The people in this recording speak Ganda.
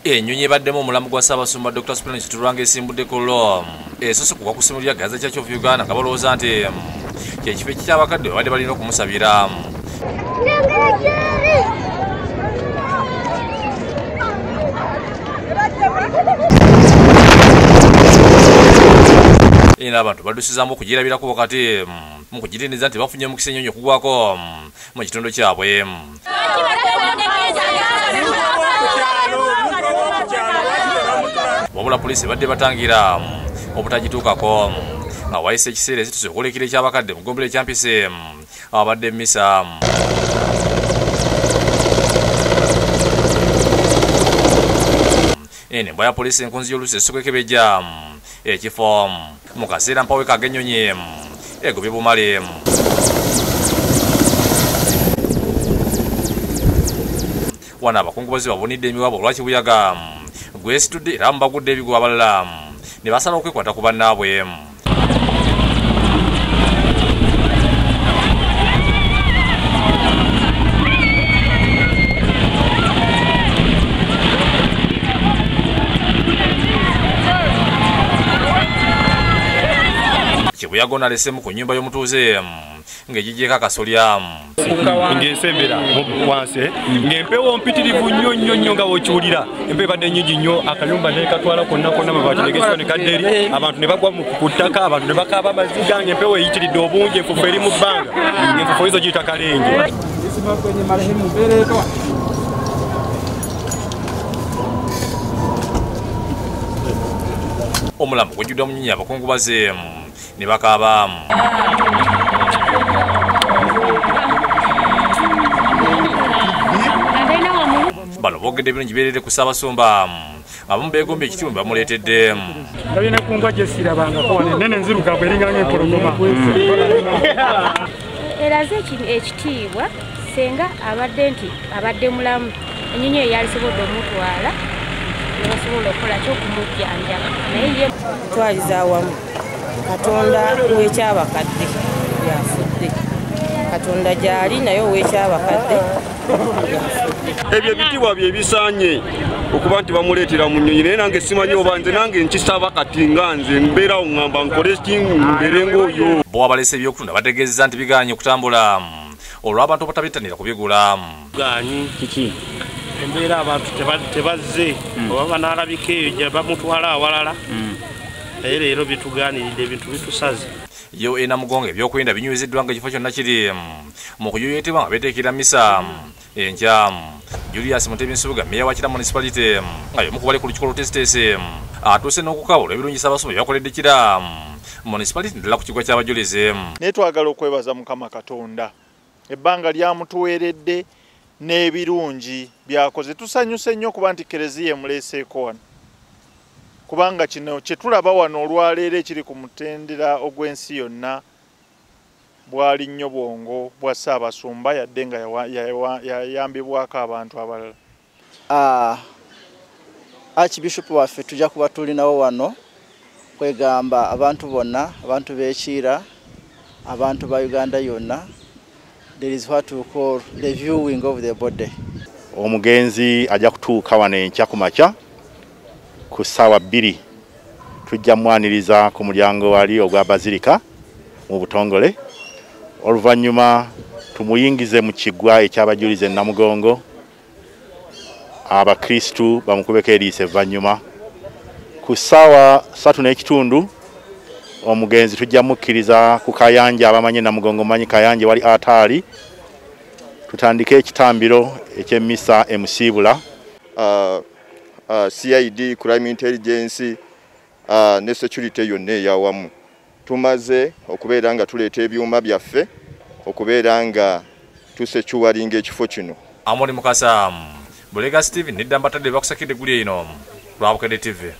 Ennyonyi ebaddemu omulamu gwa Ssaabasumba Dr. Spirit Kitulwanga esimbudde ku lo esosokuka ku ssimu lya Gaza Church of Uganda nga balowooza nti kyekifo eky'abakadde babadde balina okumusabira. Era abantu baddusizaamu okugirabirako wakati mu kugiriniza nti bafunye omukisa ennyonyi okugwako mu kitundu kyabwe. Wabula poliisi badde batangira obutagituukako nga wayise ekiseera ekituuse okulekera ekyabakadde mu ggombero ekyampise abadde mmisa. Embwa ya poliisi enkunzi y'oluusi esukekebejja ekifo mu kaseera mpaweka ag'ennyonyi egobye bumale. Wano abakungubazi babunidde emiwabo olwakibuyaga gwesitudde era mubagudde ebigwa abalala ne basala okwekwata ku bannaabwe. Kibuyaga ono alesemu ku nnyumba y'omutuuze ng'egigyeko akasolya. Ng'ensembera wansi ng'empewo mpitirivu nnyo nga bw'okiwulira empewo ebadde nnyingi nnyo akayumba ne katwala konna mabaati ne gesibwa ne kadda eri abantu ne bagwa ku ttaka abantu ne bakaaba amaziga ng'empewo eyitiridde obungi enfufu eri mu bbanga ng'enfufu ezo giyita kalenge. Omulamu gwejjudde omunyonyi abakungubazi ne bakaaba. Bano boogedde ebirungi byereere ku Ssaabasumba abamu beegombye ekitiibwa bamuleetedde. Ndabye ne ku ngwa gye sirabangako wano ennene enzirugavu eringa ng'empologoma. Eraze ekitiibwa senga abadde mulamu ennyonyi eyo yalisobodde omutwala ne basobola okukola ky'okumujjanjaba naye ye twaliza awamu Katonda w'ekyabakadde yafudde. Katonda gy'ali naye ow'ekyabakadde yafudde. Ebyo ebitiibwa bye bisaanye okuba nti bamuleetera mu nnyonyi naye nange simanyi oba nze nange nkisaba kati nga nze mbeerawo ŋŋamba nkole ki mbeere ng'oyo. Bo abalese ebyokutunda bategeezezza nti bigaanye okutambula olw'abantu obutabittanira kubigula. Gaanyi kiki embeera abantu tebazze oba banaalabika eyo gye bamutwala awalala naye leero bitugaaniridde ebintu bitusaze. Yo Namugongo ebyokwenda binyumiziddwa nga ekifo kyonna kiri mu kuyoyotebwa nga beeteekera mmisa enkya. Julius Mutebensubuga meeya wa Kira municipality nga y'omu ku bali ku lukiiko lutesitesi atuuse n'okukaabula ebirungi Ssaabasumba byakoledde Kira municipality ddala ku kiggwa ky'abajulizi. Naye twagala okwebaza Mukama Katonda ebbanga lyamutuweeredde n'ebirungi byakoze. Tusanyuse nnyo okuba nti Kereziya emuleeseeko wano kubanga kino kye tulaba wano olwaleero ekiri ku mutendera ogw'ensi yonna bwali nnyo bwongo bwa Ssaabasumba yadde nga yayambibwako abantu abalala. Archbishop waffe tujja kuba tulinawo wano kwegamba abantu bonna abantu b'Ekira abantu ba Uganda yonna. There is what we call reviewing of the body. Omugenzi ajja kutuuka wano enkya ku makya ku ssaawa 2 tujja mwaniriza ku mulyango wali ogwa Bazilika mu Butongole. Oluvannyuma tumuyingize mu kiggwa eky'abajulizi Namugongo abakristu bamukubeko eriisa evvannyuma. Ku ssaawa 3:30 omugenzi tujja mukkiriza ku Kayanja abamanyi Namugongo manyi Kayanja wali ataali tutandike ekitambiro eky'emmisa emusiibula. CID Crime Intelligence ne security yonna eyawamu tumaze okubeera nga tuleeta ebyuma byaffe okubeera nga tusecuwalinga ekifo kino. Amoni Mukasa Bulega Steven nedda mbatadde bakusakidde guli eno Lwabukedde TV.